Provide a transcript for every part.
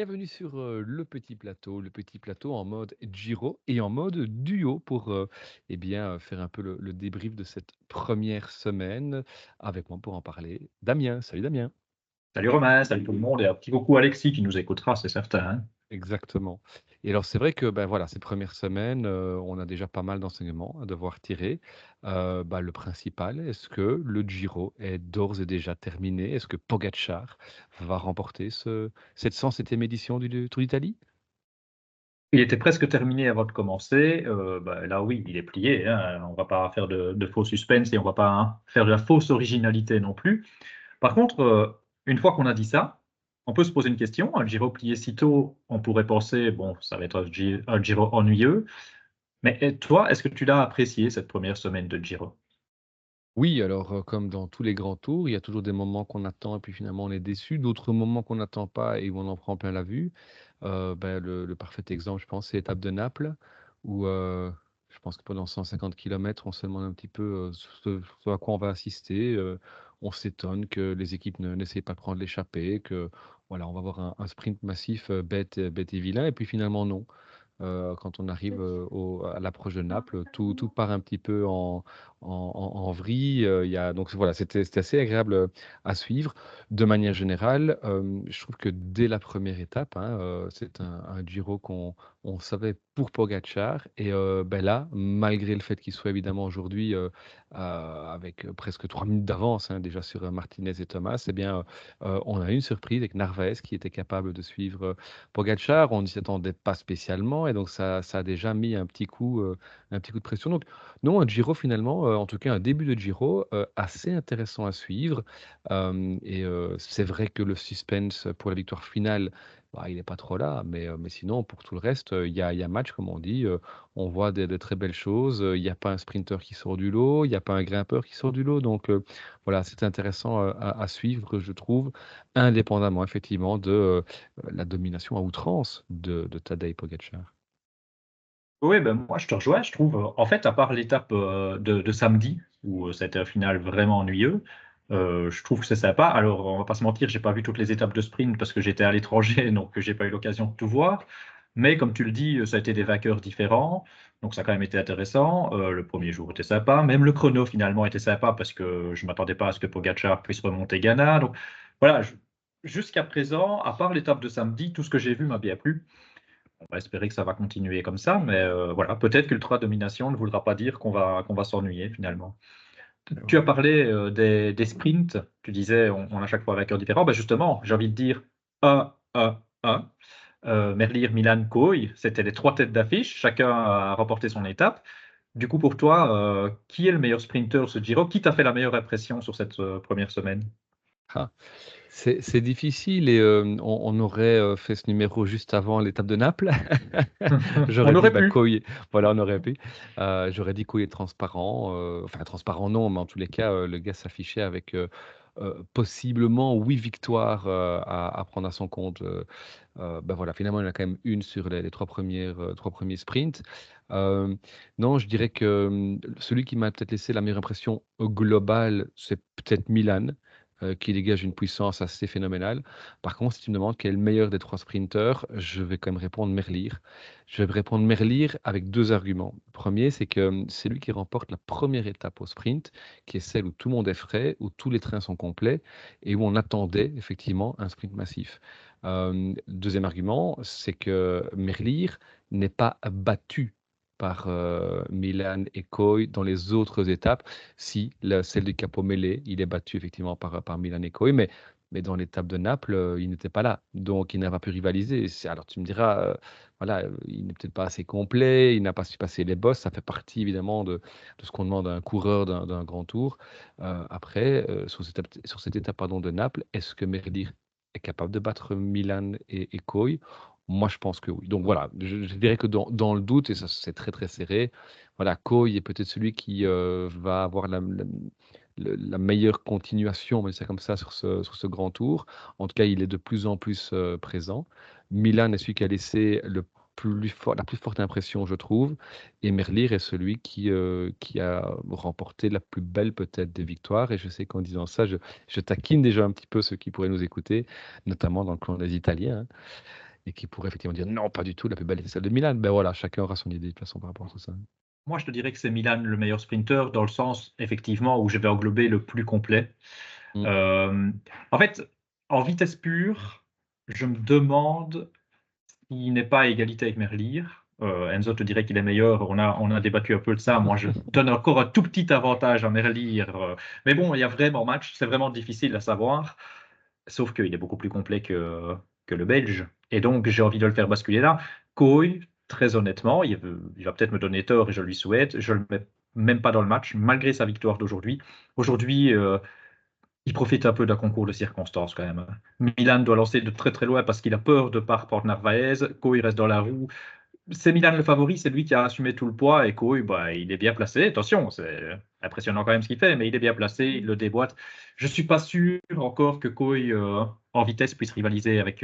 Bienvenue sur le petit plateau en mode Giro et en mode duo pour faire un peu le débrief de cette première semaine. Avec moi pour en parler, Damien. Salut Damien. Salut Romain, salut tout le monde et un petit coucou à Alexis qui nous écoutera, c'est certain, hein. Exactement. Et alors c'est vrai que ben voilà, ces premières semaines, on a déjà pas mal d'enseignements à devoir tirer. Le principal, est-ce que le Giro est d'ores et déjà terminé? Est-ce que Pogacar va remporter cette 107e édition du Tour d'Italie? Il était presque terminé avant de commencer, là oui, il est plié, hein, on va pas faire de faux suspense et on va pas, hein, faire de la fausse originalité non plus. Par contre, une fois qu'on a dit ça, on peut se poser une question. Un Giro plié si tôt, on pourrait penser: «Bon, ça va être un Giro ennuyeux», mais et toi, est-ce que tu l'as apprécié cette première semaine de Giro? Oui, alors, comme dans tous les grands tours, il y a toujours des moments qu'on attend et puis finalement on est déçu, d'autres moments qu'on n'attend pas et où on en prend plein la vue. Le parfait exemple, je pense, c'est l'étape de Naples où, je pense que pendant 150 kilomètres, on se demande un petit peu, ce à quoi on va assister. On s'étonne que les équipes n'essayent pas de prendre l'échappée, que voilà, on va avoir un sprint massif, bête et vilain et puis finalement non. Quand on arrive, à l'approche de Naples, tout part un petit peu en vrille, il y a donc voilà, c'était assez agréable, à suivre. De manière générale, je trouve que dès la première étape, hein, c'est un Giro qu'on savait pour Pogacar et là, malgré le fait qu'il soit évidemment aujourd'hui, avec, presque 3 minutes d'avance, hein, déjà sur, Martinez et Thomas, eh bien, on a eu une surprise avec Narvaez qui était capable de suivre, Pogacar, on ne s'y attendait pas spécialement et donc ça a déjà mis un petit coup de pression. Donc non, un Giro finalement, en tout cas un début de Giro, assez intéressant à suivre. C'est vrai que le suspense pour la victoire finale, il n'est pas trop là, mais sinon pour tout le reste, il y a match comme on dit, on voit de très belles choses, il n'y a pas un sprinter qui sort du lot, il n'y a pas un grimpeur qui sort du lot donc voilà, c'est intéressant, à suivre je trouve, indépendamment effectivement de, la domination à outrance de Tadej Pogacar. Oui, ben, moi je te rejoins, je trouve, en fait, à part l'étape, de samedi où, c'était un final vraiment ennuyeux, je trouve que c'est sympa. Alors, on va pas se mentir, j'ai pas vu toutes les étapes de sprint parce que j'étais à l'étranger, donc j'ai pas eu l'occasion de tout voir. Mais comme tu le dis, ça a été des vainqueurs différents, donc ça a quand même été intéressant. Le premier jour était sympa, même le chrono finalement était sympa parce que je m'attendais pas à ce que Pogacar puisse remonter Ghana. Donc voilà, jusqu'à présent, à part l'étape de samedi, tout ce que j'ai vu m'a bien plu. On va espérer que ça va continuer comme ça, mais voilà, peut-être qu'ultra domination ne voudra pas dire qu'on va s'ennuyer finalement. Tu as parlé, des sprints, tu disais: «On a chaque fois un vainqueur différent». Bah, justement, j'ai envie de dire A, Merlier, Milan, Kooi, c'était les 3 têtes d'affiche, chacun a remporté son étape. Du coup, pour toi, qui est le meilleur sprinter ce Giro? Qui t'a fait la meilleure impression sur cette, 1re semaine? Ah, c'est difficile et on aurait, fait ce numéro juste avant l'étape de Naples. On J'aurais dit, aurait pu. Koh voilà, on aurait pu. J'aurais dit Koh est transparent, enfin transparent non, mais en tous les cas, le gars s'affichait avec, possiblement 8 victoires, à prendre à son compte, voilà, finalement, il y en a quand même une sur les 3 premières, 3 premiers sprints. Non, je dirais que, celui qui m'a peut-être laissé la meilleure impression, globale, c'est peut-être Milan, qui dégage une puissance assez phénoménale. Par contre, si tu me demandes quel est le meilleur des 3 sprinteurs, je vais quand même répondre Merlier. Je vais répondre Merlier avec 2 arguments. Le 1er, c'est que, c'est lui qui remporte la première étape au sprint, qui est celle où tout le monde est frais, où tous les trains sont complets et où on attendait effectivement un sprint massif. 2e argument, c'est que Merlier n'est pas battu par, Milan et Kooi dans les autres étapes. Si, celle du Capo Mele, il est battu effectivement par Milan et Kooi, mais dans l'étape de Naples, il n'était pas là, donc il n'a pas pu rivaliser. Alors tu me diras, voilà, il n'est peut-être pas assez complet, il n'a pas su passer les bosses, ça fait partie évidemment de ce qu'on demande à un coureur d'un grand tour. Après, sur cette étape, pardon, de Naples, est-ce que Merlier est capable de battre Milan et Kooi? Moi, je pense que oui. Donc voilà, je dirais que dans le doute, et ça c'est très, très serré, voilà, Kooi est peut-être celui qui, va avoir la meilleure continuation, on va dire ça comme ça, sur ce grand tour. En tout cas, il est de plus en plus, présent. Milan est celui qui a laissé la plus forte impression, je trouve, et Merlier est celui qui a remporté la plus belle peut-être des victoires et je sais qu'en disant ça, je taquine déjà un petit peu ceux qui pourraient nous écouter, notamment dans le clan des Italiens, hein. et qui pourrait effectivement dire non, pas du tout, la plus belle était celle de Milan. Ben voilà, chacun aura son idée de toute façon par rapport à tout ça. Moi, je te dirais que c'est Milan le meilleur sprinter dans le sens, effectivement, où je vais englober le plus complet. Mm. En fait, en vitesse pure, je me demande s'il n'est pas à égalité avec Merlier. Enzo te dirait qu'il est meilleur. On a débattu un peu de ça. Moi, je donne encore un tout petit avantage à Merlier. Mais bon, il y a vraiment match. C'est vraiment difficile à savoir. Sauf qu'il est beaucoup plus complet que le Belge. Et donc, j'ai envie de le faire basculer là. Coy, très honnêtement, il va peut-être me donner tort et je lui souhaite. Je le mets même pas dans le match, malgré sa victoire d'aujourd'hui. Aujourd'hui, il profite un peu d'un concours de circonstances quand même. Milan doit lancer de très très loin parce qu'il a peur de par Port Narvaez. Coy reste dans la roue. C'est Milan le favori, c'est lui qui a assumé tout le poids et Coy, bah, il est bien placé. Attention, c'est impressionnant quand même ce qu'il fait, mais il est bien placé, il le déboîte. Je suis pas sûr encore que Coy en vitesse puisse rivaliser avec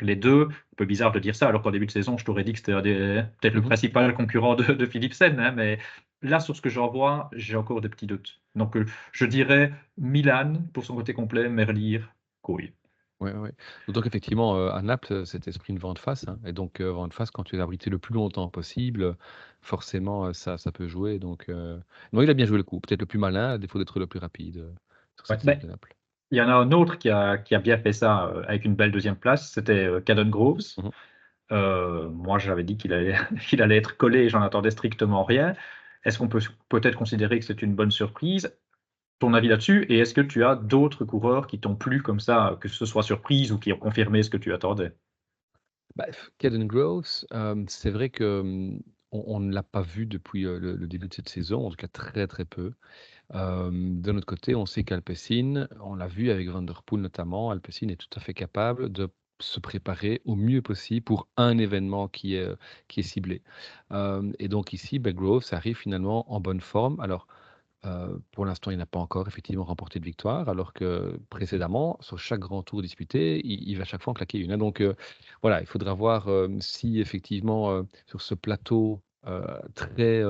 les deux. Un peu bizarre de dire ça, alors qu'en début de saison, je t'aurais dit que c'était peut-être le Mhm. principal concurrent de Philipsen, hein, mais là, sur ce que j'en vois, j'ai encore des petits doutes. Donc, je dirais Milan pour son côté complet, Merlier, Coy. Ouais, ouais. D'autant qu'effectivement, à Naples, c'était sprint vent de face, hein. Et donc, vent de face, quand tu es abrité le plus longtemps possible, forcément, ça peut jouer. Donc, non, il a bien joué le coup. Peut-être le plus malin, à défaut d'être le plus rapide sur Ouais. cette étape Ben, de Naples. il y en a un autre qui a bien fait ça avec une belle deuxième place, c'était Caden Groves. Mhm. Moi, j'avais dit qu'il allait, qu'il allait être collé et j'en attendais strictement rien. Est-ce qu'on peut peut-être considérer que c'est une bonne surprise? Ton avis là-dessus? Et est-ce que tu as d'autres coureurs qui t'ont plu comme ça, que ce soit surprise ou qui ont confirmé ce que tu attendais? Bah, Caden Groves, c'est vrai que on ne l'a pas vu depuis le début de cette saison, en tout cas très très peu. D'un autre côté, on sait qu'Alpecin, on l'a vu avec Van der Poel notamment, Alpecin est tout à fait capable de se préparer au mieux possible pour un événement qui est ciblé. Et donc ici, ben, Groves arrive finalement en bonne forme. Alors, pour l'instant, il n'a pas encore effectivement remporté de victoire, alors que précédemment, sur chaque grand tour disputé, il va chaque fois en claquer une, hein. Donc voilà, il faudra voir si effectivement sur ce plateau très,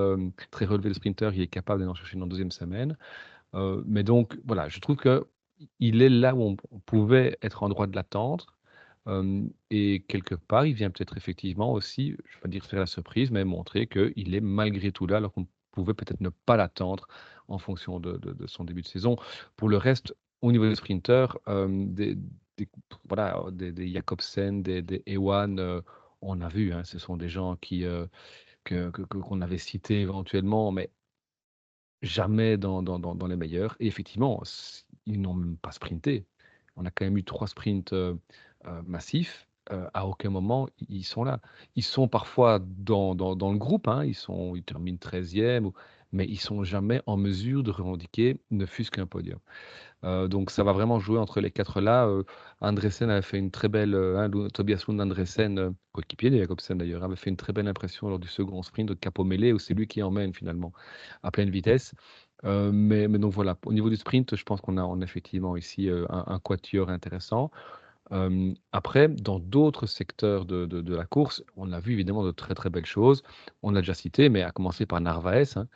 très relevé de sprinter, il est capable d'en chercher une en deuxième semaine. Mais donc voilà, je trouve qu'il est là où on pouvait être en droit de l'attendre. Et quelque part, il vient peut-être effectivement aussi, je ne vais pas dire faire la surprise, mais montrer qu'il est malgré tout là, alors qu'on pouvait peut-être ne pas l'attendre en fonction de son début de saison. Pour le reste, au niveau des sprinters, des voilà, des Jacobsen, des Ewan, on a vu, hein, ce sont des gens qu'on avait cités éventuellement, mais jamais dans les meilleurs. Et effectivement, ils n'ont même pas sprinté. On a quand même eu 3 sprints, massifs. À aucun moment, ils sont là. Ils sont parfois dans le groupe, hein, ils terminent 13e, mais ils sont jamais en mesure de revendiquer ne fût-ce qu'un podium. Donc ça va vraiment jouer entre les 4 là. Andresen avait fait une très belle, hein, Tobias Lund Andresen, coéquipier de Jacobsen d'ailleurs, avait fait une très belle impression lors du second sprint de Capo Mele, où c'est lui qui emmène finalement à pleine vitesse. Mais donc voilà, au niveau du sprint, je pense qu'on a effectivement ici un quatuor intéressant. Après, dans d'autres secteurs de la course, on a vu évidemment de très très belles choses. On l'a déjà cité, mais à commencer par Narvaez, hein.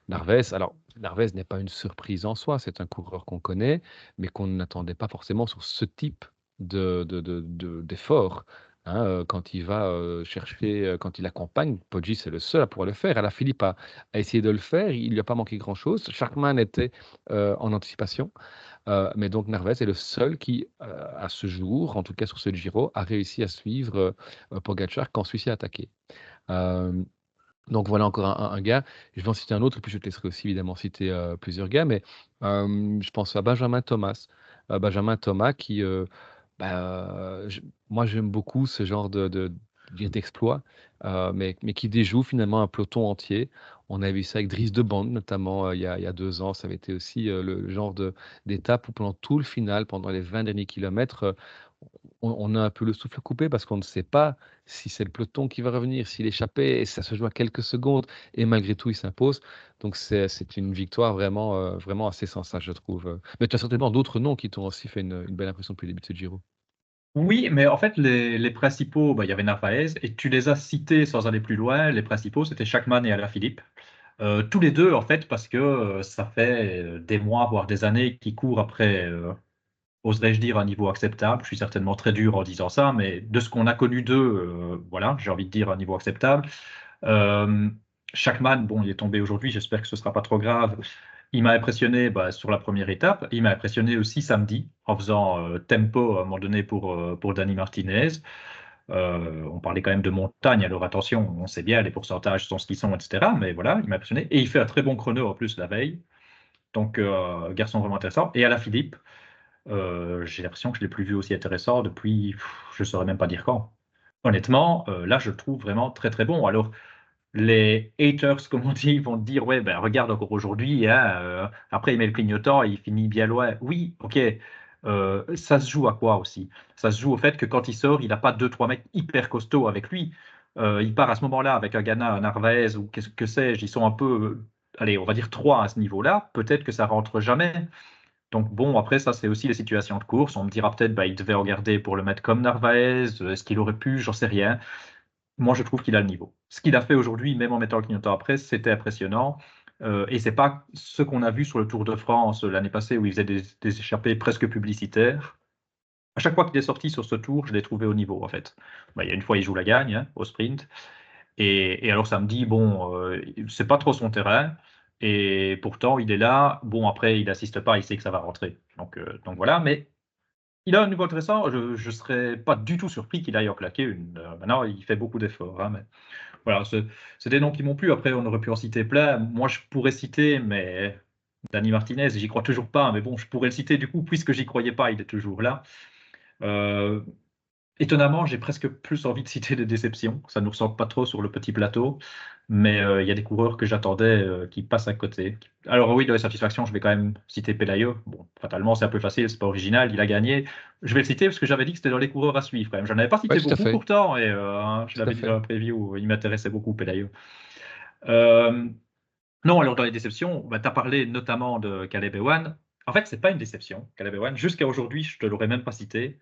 Narvaez, alors Narvaez n'est pas une surprise en soi, c'est un coureur qu'on connaît, mais qu'on n'attendait pas forcément sur ce type d'effort, hein. Quand il va chercher, quand il accompagne, Poggi, c'est le seul à pouvoir le faire. Alaphilippe a essayé de le faire, il lui a pas manqué grand-chose. Schachmann était en anticipation. Mais donc Narvaez est le seul qui, à ce jour, en tout cas sur ce Giro, a réussi à suivre Pogačar quand celui-ci a attaqué. Euh, donc voilà encore un gars. Je vais en citer un autre, et puis je te laisserai aussi évidemment citer plusieurs gars, mais je pense à Benjamin Thomas. Benjamin Thomas qui, moi j'aime beaucoup ce genre d'exploit, mais qui déjoue finalement un peloton entier. On a vu ça avec Dries de Bond, notamment il y a 2 ans. Ça avait été aussi le genre d'étape où pendant tout le final, pendant les 20 derniers kilomètres, on a un peu le souffle coupé parce qu'on ne sait pas si c'est le peloton qui va revenir, s'il échappait, et ça se joue à quelques secondes, et malgré tout, il s'impose. Donc c'est une victoire vraiment, vraiment assez sensée, je trouve. Mais tu as certainement d'autres noms qui t'ont aussi fait une belle impression depuis le début de ce Giro. Oui, mais en fait, les principaux, bah, il y avait Narvaez, et tu les as cités sans aller plus loin. Les principaux, c'était Schachmann et Alaphilippe. Tous les deux, en fait, parce que ça fait des mois, voire des années qu'ils courent après oserais-je dire, un niveau acceptable. Je suis certainement très dur en disant ça, mais de ce qu'on a connu d'eux, voilà, j'ai envie de dire un niveau acceptable. Euh, Shackman, bon, il est tombé aujourd'hui, j'espère que ce sera pas trop grave. Il m'a impressionné sur la première étape. Il m'a impressionné aussi samedi en faisant tempo à un moment donné pour Dani Martinez. On parlait quand même de montagne, alors attention, on sait bien, les pourcentages sont ce qu'ils sont, etc. Mais voilà, il m'a impressionné. Et il fait un très bon chrono en plus la veille. Donc, garçon vraiment intéressant. Et à la Philippe, j'ai l'impression que je ne l'ai plus vu aussi intéressant depuis, je ne saurais même pas dire quand. Honnêtement, là, je le trouve vraiment très très bon. Alors, les haters, comme on dit, vont te dire, ouais, ben regarde encore aujourd'hui, hein, après il met le clignotant et il finit bien loin. Oui, ok. Ça se joue à quoi aussi? Ça se joue au fait que quand il sort, il n'a pas deux, trois mecs hyper costauds avec lui. Il part à ce moment-là avec un Ghana, un Narvaez ou qu'est-ce que sais-je, ils sont un peu, allez, on va dire trois à ce niveau-là. Peut-être que ça rentre jamais. Donc bon, après ça, c'est aussi les situations de course. On me dira peut-être, bah, il devait regarder pour le mettre comme Narvaez. Est-ce qu'il aurait pu? J'en sais rien. Moi, je trouve qu'il a le niveau. Ce qu'il a fait aujourd'hui, même en mettant le clignotant après, c'était impressionnant. Et c'est pas ce qu'on a vu sur le Tour de France l'année passée où il faisait des échappées presque publicitaires. À chaque fois qu'il est sorti sur ce tour, je l'ai trouvé au niveau, en fait. Bah, il y a une fois, il joue la gagne hein, au sprint. Et alors, ça me dit, bon, c'est pas trop son terrain. Et pourtant, il est là. Bon, après, il n'assiste pas, il sait que ça va rentrer. Donc voilà. Mais il a un niveau intéressant. Je ne serais pas du tout surpris qu'il aille en claquer une. Maintenant, il fait beaucoup d'efforts. Hein, mais voilà, c'est des noms qui m'ont plu. Après, on aurait pu en citer plein. Moi, je pourrais citer, mais Dani Martinez, j'y crois toujours pas. Mais bon, je pourrais le citer du coup, puisque j'y croyais pas, il est toujours là. Euh, Étonnamment, j'ai presque plus envie de citer des déceptions. Ça ne nous ressemble pas trop sur le petit plateau, mais il y a des coureurs que j'attendais qui passent à côté. Alors oui, de la satisfaction, je vais quand même citer Pelayo. Bon, fatalement, c'est un peu facile, c'est pas original, il a gagné. Je vais le citer parce que j'avais dit que c'était dans les coureurs à suivre quand même. J'en avais pas Ouais, cité tout à beaucoup fait, pourtant, et je tout à l'avais dit dans fait. la preview, il m'intéressait beaucoup, Pelayo. Euh, non, alors dans les déceptions, bah, tu as parlé notamment de Caleb Ewan. En fait, c'est pas une déception, Caleb Ewan. Jusqu'à aujourd'hui, je te l'aurais même pas cité.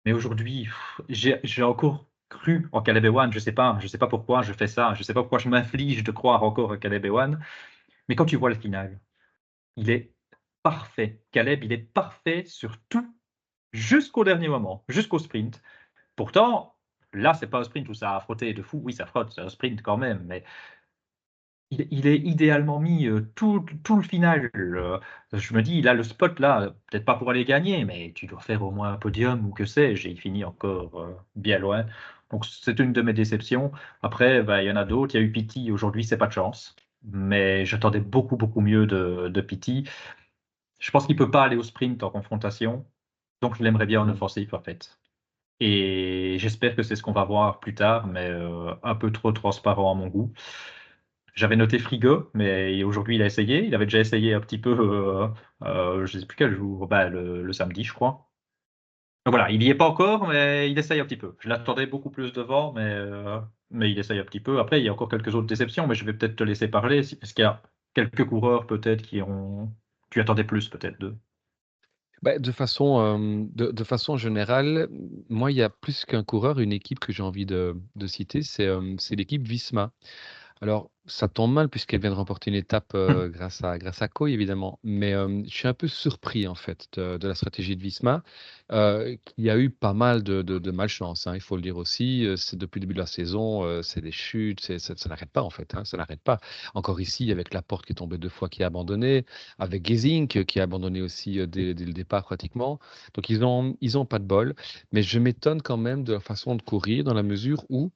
Mais aujourd'hui, j'ai encore cru en Caleb Ewan. Je sais pas pourquoi je fais ça. Je sais pas pourquoi je m'inflige de croire encore en Caleb Ewan. Mais quand tu vois le final, il est parfait. Caleb, il est parfait sur tout jusqu'au dernier moment, jusqu'au sprint. Pourtant, là, c'est pas un sprint où ça a frotté de fou. Oui, ça frotte, c'est un sprint quand même, mais il est idéalement mis tout le final. Je me dis, il a le spot là, peut-être pas pour aller gagner, mais tu dois faire au moins un podium ou que sais-je. Et il finit encore bien loin. Donc c'est une de mes déceptions. Après, bah, il y en a d'autres. Il y a eu Pity. Aujourd'hui, c'est pas de chance. Mais j'attendais beaucoup, beaucoup mieux de Pity. Je pense qu'il peut pas aller au sprint en confrontation. Donc je l'aimerais bien en offensif, en fait. Et j'espère que c'est ce qu'on va voir plus tard, mais un peu trop transparent à mon goût. J'avais noté Frigo, mais aujourd'hui il a essayé. Il avait déjà essayé un petit peu, je ne sais plus quel jour, bah, le samedi, je crois. Donc voilà, il n'y est pas encore, mais il essaye un petit peu. Je l'attendais beaucoup plus devant, mais il essaye un petit peu. Après, il y a encore quelques autres déceptions, mais je vais peut-être te laisser parler. Est-ce qu'il y a quelques coureurs peut-être qui ont. Tu attendais plus peut-être d'eux? Bah, de façon générale, moi, il y a plus qu'un coureur, une équipe que j'ai envie de citer, c'est l'équipe Visma. Alors, ça tombe mal puisqu'elle vient de remporter une étape grâce à Coy, évidemment. Mais je suis un peu surpris, en fait, de la stratégie de Visma. Il y a eu pas mal de malchance, hein, il faut le dire aussi. C'est depuis le début de la saison, c'est des chutes, ça n'arrête pas, en fait. Hein, ça n'arrête pas. Encore ici, avec Laporte qui est tombé deux fois, qui a abandonné, avec Gesink qui a abandonné aussi dès le départ, pratiquement. Donc, ils ont pas de bol. Mais je m'étonne quand même de leur façon de courir, dans la mesure où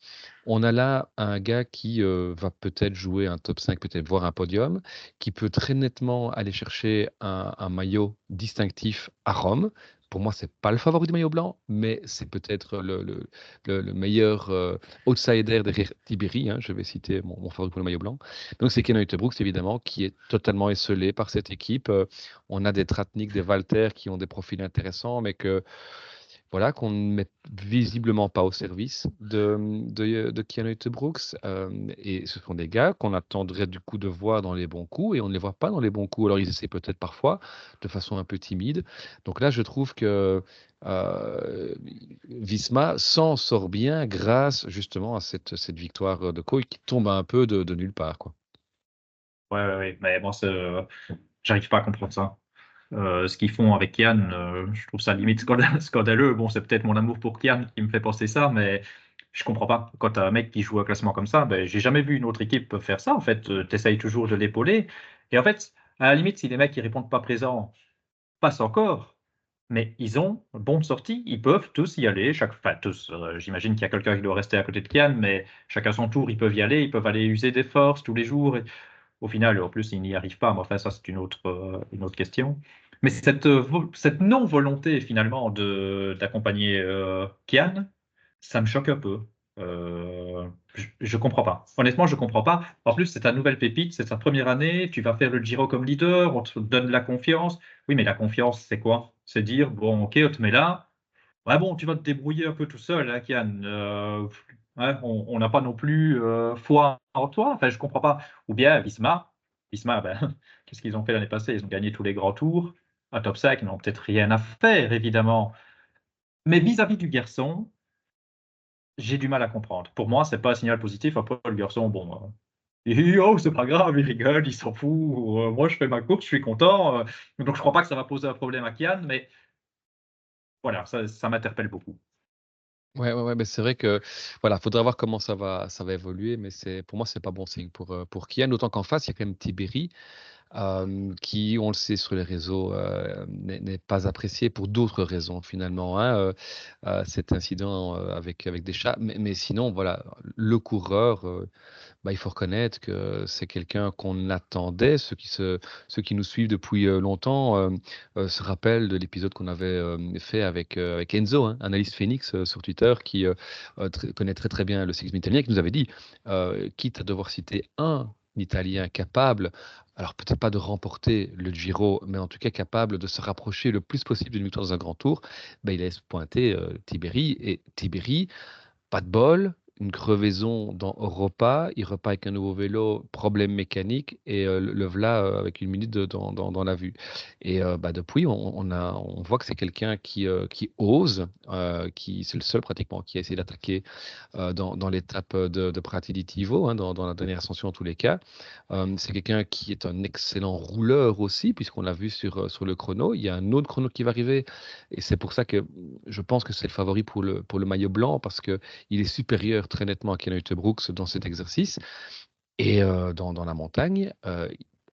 on a là un gars qui va peut-être jouer un top 5, peut-être voir un podium, qui peut très nettement aller chercher un maillot distinctif à Rome. Pour moi, c'est pas le favori du maillot blanc, mais c'est peut-être le meilleur outsider derrière Tiberi. Hein, je vais citer mon favori pour le maillot blanc. Donc, c'est Kenan Brooks, évidemment, qui est totalement esselé par cette équipe. On a des Tratnik, des Walter qui ont des profils intéressants, mais voilà, qu'on ne met visiblement pas au service de Keanu Brooks. Et ce sont des gars qu'on attendrait du coup de voir dans les bons coups et on ne les voit pas dans les bons coups. Alors ils essaient peut-être parfois de façon un peu timide. Donc là, je trouve que euh, Visma s'en sort bien grâce justement à cette victoire de Coy qui tombe un peu de nulle part, quoi. Ouais, ouais, ouais. Mais bon, j'arrive pas à comprendre ça. Ce qu'ils font avec Kian, je trouve ça limite scandaleux. Bon, c'est peut-être mon amour pour Kian qui me fait penser ça, mais je comprends pas. Quand tu as un mec qui joue un classement comme ça, ben, j'ai jamais vu une autre équipe faire ça. En fait, tu essayes toujours de l'épauler. Et en fait, à la limite, si les mecs qui répondent pas présents passent encore, mais ils ont bon de sortie, ils peuvent tous y aller. Enfin, tous, j'imagine qu'il y a quelqu'un qui doit rester à côté de Kian, mais chacun son tour, ils peuvent y aller, ils peuvent aller user des forces tous les jours. Au final, en plus, ils n'y arrivent pas. Mais enfin, ça, c'est une autre question. Mais cette non-volonté, finalement, d'accompagner Kian, ça me choque un peu. Je comprends pas. Honnêtement, je comprends pas. En plus, c'est ta nouvelle pépite, c'est ta première année, tu vas faire le Giro comme leader, on te donne la confiance. Oui, mais la confiance, c'est quoi? C'est dire, bon, ok, on te met là. Ouais, bon, tu vas te débrouiller un peu tout seul, hein, Kian. Ouais, on n'a pas non plus foi en toi. Enfin, je comprends pas. Ou bien Visma. Visma, ben, qu'est-ce qu'ils ont fait l'année passée? Ils ont gagné tous les grands tours. Un top 5, ils n'ont peut-être rien à faire, évidemment. Mais vis-à-vis du garçon, j'ai du mal à comprendre. Pour moi, c'est pas un signal positif. Après, le garçon, bon, oh, c'est pas grave, il rigole, il s'en fout. Moi, je fais ma course, je suis content. Donc, je crois pas que ça va poser un problème à Kian, mais voilà, ça m'interpelle beaucoup. Ouais, ouais, ouais, mais c'est vrai que, voilà, faudra voir comment ça va évoluer, mais pour moi, c'est pas bon signe pour Kian, d'autant qu'en face, il y a quand même Tibéri, qui, on le sait sur les réseaux, n'est pas apprécié pour d'autres raisons finalement, hein, cet incident, avec des chats. Mais sinon, voilà, le coureur, bah, il faut reconnaître que c'est quelqu'un qu'on attendait. Ceux qui nous suivent depuis, longtemps, se rappellent de l'épisode qu'on avait, fait avec Enzo, hein, Analyste Phoenix, sur Twitter, qui, connaît très, très bien le cyclisme italien, qui nous avait dit, quitte à devoir citer un Italien capable, alors peut-être pas de remporter le Giro, mais en tout cas capable de se rapprocher le plus possible d'une victoire dans un grand tour, ben il laisse pointer, Tibéri. Et Tibéri, pas de bol, une crevaison dans Europa, il repart avec un nouveau vélo, problème mécanique, et le voilà, avec 1 minute dans la vue. Et bah, depuis, on voit que c'est quelqu'un qui ose, qui c'est le seul pratiquement qui a essayé d'attaquer, dans l'étape de Pratiditivo, hein, dans la dernière ascension en tous les cas. C'est quelqu'un qui est un excellent rouleur aussi, puisqu'on l'a vu sur le chrono. Il y a un autre chrono qui va arriver, et c'est pour ça que je pense que c'est le favori pour le maillot blanc, parce qu'il est supérieur très nettement à Kenote Brooks dans cet exercice. Et dans la montagne,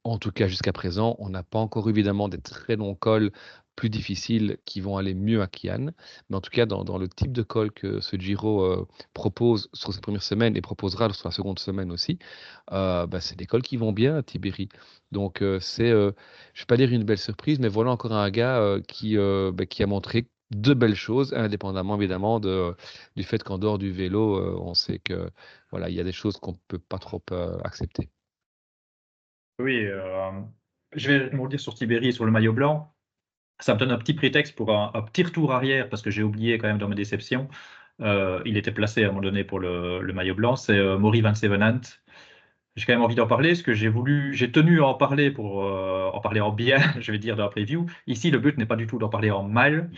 en tout cas jusqu'à présent, on n'a pas encore évidemment des très longs cols plus difficiles qui vont aller mieux à Kian. Mais en tout cas, dans le type de col que ce Giro, propose sur ses premières semaines et proposera sur la seconde semaine aussi, bah, c'est des cols qui vont bien à Tibéri. Donc je ne vais pas dire une belle surprise, mais voilà encore un gars, qui a montré de belles choses, indépendamment évidemment du fait qu'en dehors du vélo, on sait que voilà, il y a des choses qu'on ne peut pas trop, accepter. Oui, je vais rebondir sur Tibéri et sur le maillot blanc. Ça me donne un petit prétexte pour un petit retour arrière, parce que j'ai oublié quand même dans mes déceptions. Il était placé à un moment donné pour le maillot blanc, c'est Maury Van Sevenant. J'ai quand même envie d'en parler, parce que j'ai tenu à en parler pour en parler en bien, je vais dire, dans la preview. Ici, le but n'est pas du tout d'en parler en mal.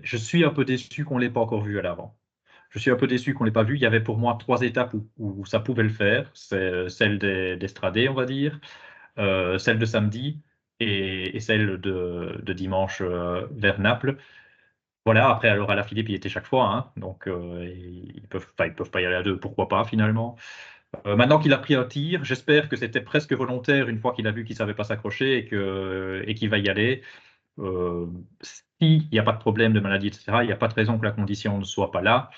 Je suis un peu déçu qu'on ne l'ait pas encore vu à l'avant. Je suis un peu déçu qu'on ne l'ait pas vu. Il y avait pour moi 3 étapes où ça pouvait le faire. C'est celle d'Estrade, on va dire, celle de samedi et celle de dimanche vers Naples. Voilà, après, alors à la Philippe, il était chaque fois, hein, donc enfin, ils peuvent pas y aller à deux, pourquoi pas finalement. Maintenant qu'il a pris un tir, j'espère que c'était presque volontaire une fois qu'il a vu qu'il savait pas s'accrocher et qu'il va y aller. Euh, S'il n'y a pas de problème de maladie, etc., il n'y a pas de raison que la condition ne soit pas là.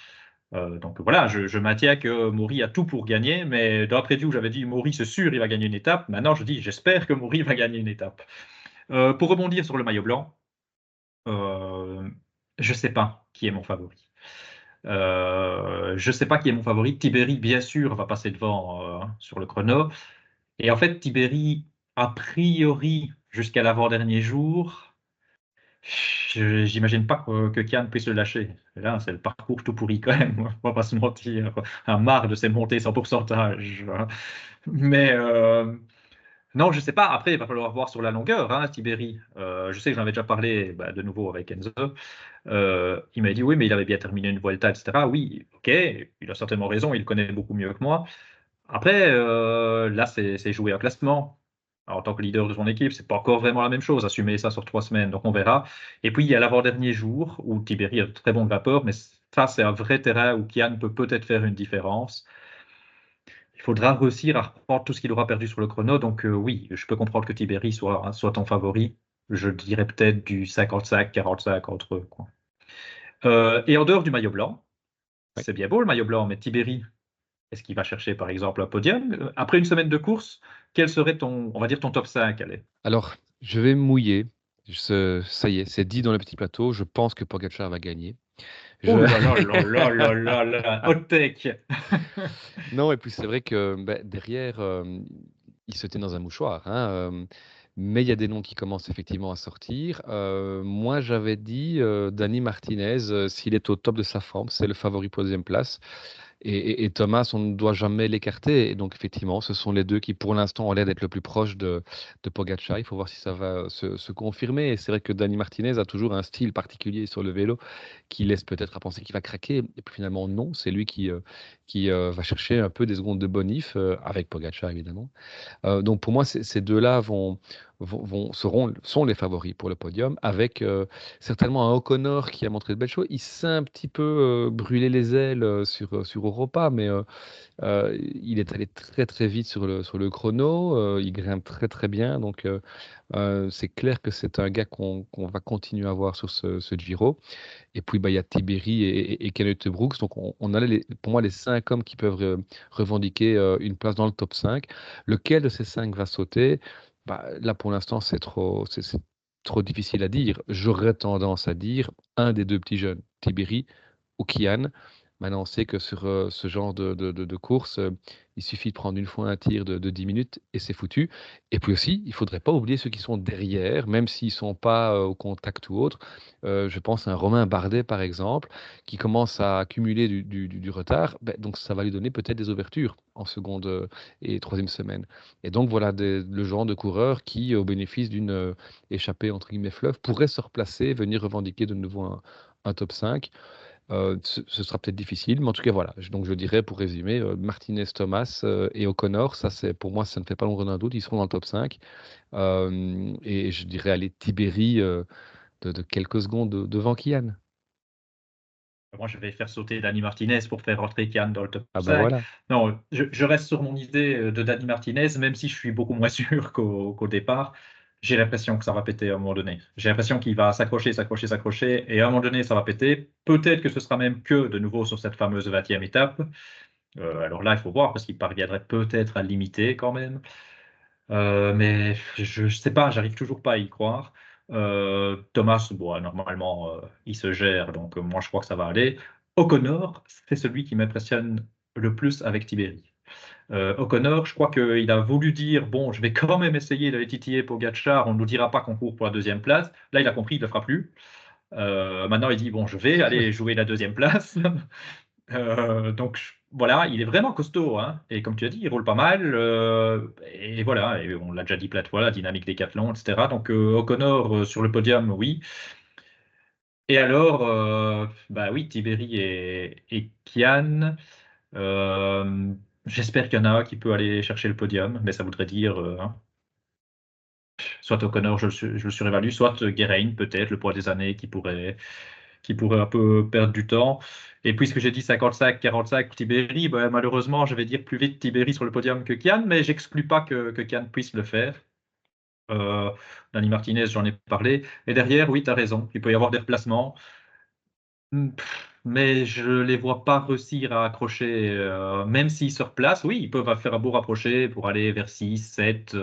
Donc voilà, je maintiens que Maury a tout pour gagner, mais dans la preview, j'avais dit Maury, c'est sûr, il va gagner une étape. Maintenant, je dis j'espère que Maury va gagner une étape. Pour rebondir sur le maillot blanc, euh, je ne sais pas qui est mon favori. Je ne sais pas qui est mon favori. Tibéri, bien sûr, va passer devant sur le chrono. Et en fait, Tibéri, a priori, jusqu'à l'avant-dernier jour, j'imagine pas que Kian puisse le lâcher. Et là, c'est le parcours tout pourri quand même, on va pas se mentir. Un marre de ses montées sans pourcentage. Mais non, je sais pas. Après, il va falloir voir sur la longueur, hein, Tibéri. Je sais que j'en avais déjà parlé bah, de nouveau avec Enzo. Il m'a dit oui, mais il avait bien terminé une Vuelta, etc. Oui, ok, il a certainement raison, il connaît beaucoup mieux que moi. Après, là, c'est jouer un classement. Alors, en tant que leader de son équipe, c'est pas encore vraiment la même chose, assumer ça sur 3 semaines, donc on verra. Et puis, il y a l'avant-dernier jour où Tiberi a de très bon vapeur, mais ça, c'est un vrai terrain où Kian peut peut-être faire une différence. Il faudra réussir à reprendre tout ce qu'il aura perdu sur le chrono. Donc oui, je peux comprendre que Tiberi soit ton favori. Je dirais peut-être du 55-45 entre eux, quoi. Et en dehors du maillot blanc, Ouais. c'est bien beau le maillot blanc, mais Tiberi, est-ce qu'il va chercher par exemple un podium? Après une semaine de course, quel serait ton, on va dire ton top 5, allez? Alors, je vais me mouiller. Ça y est, c'est dit dans le petit plateau. Je pense que Pogacar va gagner. Oh Je... là là là là là là là, hot take! Non, et puis c'est vrai que derrière, il se tient dans un mouchoir, hein, mais il y a des noms qui commencent effectivement à sortir. Moi, j'avais dit Dani Martinez, s'il est au top de sa forme, c'est le favori pour la deuxième place. Et Thomas, on ne doit jamais l'écarter. Et donc, effectivement, ce sont les deux qui, pour l'instant, ont l'air d'être le plus proche de Pogacar. Il faut voir si ça va se confirmer. Et c'est vrai que Dani Martinez a toujours un style particulier sur le vélo qui laisse peut-être à penser qu'il va craquer. Et puis finalement, non, c'est lui qui va chercher un peu des secondes de bonif, avec Pogacar, évidemment. Donc pour moi, ces deux-là sont les favoris pour le podium, avec certainement un O'Connor qui a montré de belles choses. Il s'est un petit peu brûlé les ailes sur Europa, mais il est allé très très vite sur le chrono. Il grimpe très très bien, donc c'est clair que c'est un gars qu'on va continuer à voir sur ce Giro. Et puis, bah, il y a Tiberi et Kenneth Brooks. Donc, on a pour moi les 5 hommes qui peuvent revendiquer une place dans le top 5. Lequel de ces 5 va sauter? Bah, là, pour l'instant, c'est trop difficile à dire. J'aurais tendance à dire un des deux petits jeunes, Tiberi ou Kian. Maintenant, on sait que sur ce genre de course, il suffit de prendre une fois un tir de 10 minutes et c'est foutu. Et puis aussi, il ne faudrait pas oublier ceux qui sont derrière, même s'ils ne sont pas au contact ou autre. Je pense à un Romain Bardet, par exemple, qui commence à accumuler du retard. Ben, donc, ça va lui donner peut-être des ouvertures en seconde et troisième semaine. Et donc, voilà le genre de coureur qui, au bénéfice d'une échappée, entre guillemets, fleuve, pourrait se replacer, venir revendiquer de nouveau un top 5. Ce sera peut-être difficile, mais en tout cas, voilà. Donc, je dirais, pour résumer, Martinez, Thomas et O'Connor, ça, c'est, pour moi, ça ne fait pas l'ombre d'un doute, ils seront dans le top 5. Et je dirais, allez, Tiberi de quelques secondes devant Kian. Moi, je vais faire sauter Dani Martinez pour faire rentrer Kian dans le top Ah bah 5. voilà. Non, je reste sur mon idée de Dani Martinez, même si je suis beaucoup moins sûr qu'au départ. J'ai l'impression que ça va péter à un moment donné. J'ai l'impression qu'il va s'accrocher, s'accrocher, s'accrocher, et à un moment donné, ça va péter. Peut-être que ce sera même que de nouveau sur cette fameuse 20e étape. Alors là, il faut voir, parce qu'il parviendrait peut-être à le limiter quand même. Mais je ne sais pas, j'arrive toujours pas à y croire. Thomas, bon, normalement, il se gère, donc moi je crois que ça va aller. O'Connor, c'est celui qui m'impressionne le plus avec Tiberi. O'Connor, je crois qu'il a voulu dire, bon, je vais quand même essayer d'aller titiller Pogacar, on ne nous dira pas qu'on court pour la deuxième place. Là, il a compris, il ne le fera plus. Maintenant, il dit, bon, je vais aller jouer la deuxième place. Donc voilà, il est vraiment costaud, hein. Et comme tu as dit, il roule pas mal. Et voilà, et on l'a déjà dit plein de fois, la dynamique Décathlon, etc. Donc O'Connor sur le podium, oui. Et alors, bah oui, Tiberi et Kian. euh, J'espère qu'il y en a un qui peut aller chercher le podium, mais ça voudrait dire hein, soit O'Connor, je le surévalue, soit Geraint, peut-être, le poids des années qui pourrait un peu perdre du temps. Et puisque j'ai dit 55-45 pour Tiberi, ben, malheureusement, je vais dire plus vite Tiberi sur le podium que Kian, mais j'exclus pas que Kian puisse le faire. Euh, Dani Martinez, j'en ai parlé. Et derrière, oui, tu as raison, il peut y avoir des replacements. Mais je les vois pas réussir à accrocher, même s'ils se replacent, oui, ils peuvent faire un beau rapproché pour aller vers 6, 7,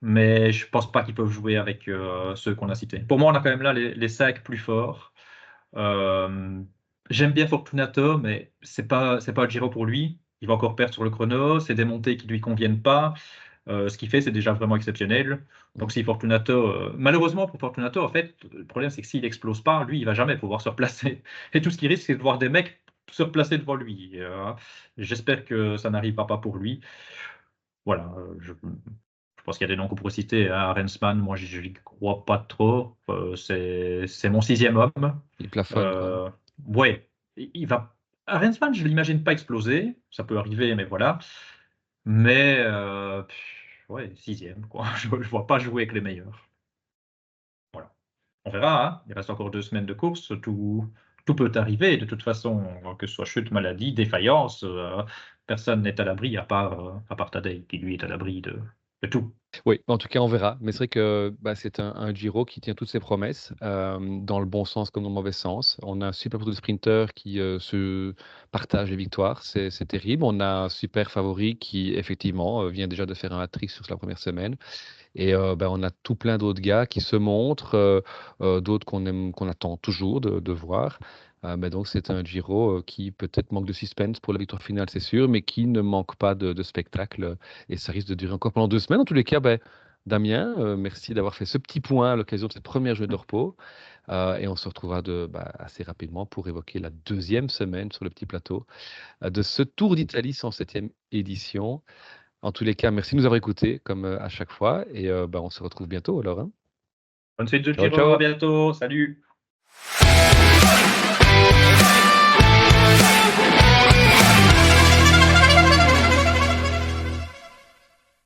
mais je pense pas qu'ils peuvent jouer avec ceux qu'on a cités. Pour moi, on a quand même là les 5 plus forts. Euh, J'aime bien Fortunato, mais c'est pas le Giro pour lui. Il va encore perdre sur le chrono. C'est des montées qui lui conviennent pas. Ce qu'il fait, c'est déjà vraiment exceptionnel. Donc, si Fortunato, malheureusement pour Fortunato, en fait, le problème, c'est que s'il explose pas, lui, il va jamais pouvoir se replacer. Et tout ce qu'il risque, c'est de voir des mecs se replacer devant lui. J'espère que ça n'arrivera pas pour lui. Voilà. Je pense qu'il y a des noms qu'on pourrait citer. Hein. Rensman, moi, je n'y crois pas trop. C'est mon sixième homme. Il plafonne, quoi. Euh, ouais, il va. Rensman, je ne l'imagine pas exploser. Ça peut arriver, mais voilà. Mais ouais, 6e, quoi. Je ne vois pas jouer avec les meilleurs. Voilà. On verra, hein. Il reste encore 2 semaines de course. Tout peut arriver, de toute façon, que ce soit chute, maladie, défaillance. Personne n'est à l'abri, à part Tadej, qui lui est à l'abri de tout. Oui, en tout cas, on verra. Mais c'est vrai que c'est un Giro qui tient toutes ses promesses, dans le bon sens comme dans le mauvais sens. On a un super plateau de sprinteurs qui se partagent les victoires. C'est terrible. On a un super favori qui, effectivement, vient déjà de faire un hat-trick sur la première semaine. Et on a tout plein d'autres gars qui se montrent, d'autres qu'on attend toujours de voir. Donc c'est un Giro qui peut-être manque de suspense pour la victoire finale, c'est sûr, mais qui ne manque pas de spectacle. Et ça risque de durer encore pendant 2 semaines. En tous les cas, Damien, merci d'avoir fait ce petit point à l'occasion de cette première journée de repos. Et on se retrouvera assez rapidement pour évoquer la deuxième semaine sur le petit plateau de ce Tour d'Italie 107e édition. En tous les cas, merci de nous avoir écoutés, comme à chaque fois. Et on se retrouve bientôt alors, hein. Bonne suite de Ciao, Giro, à ciao! bientôt, salut!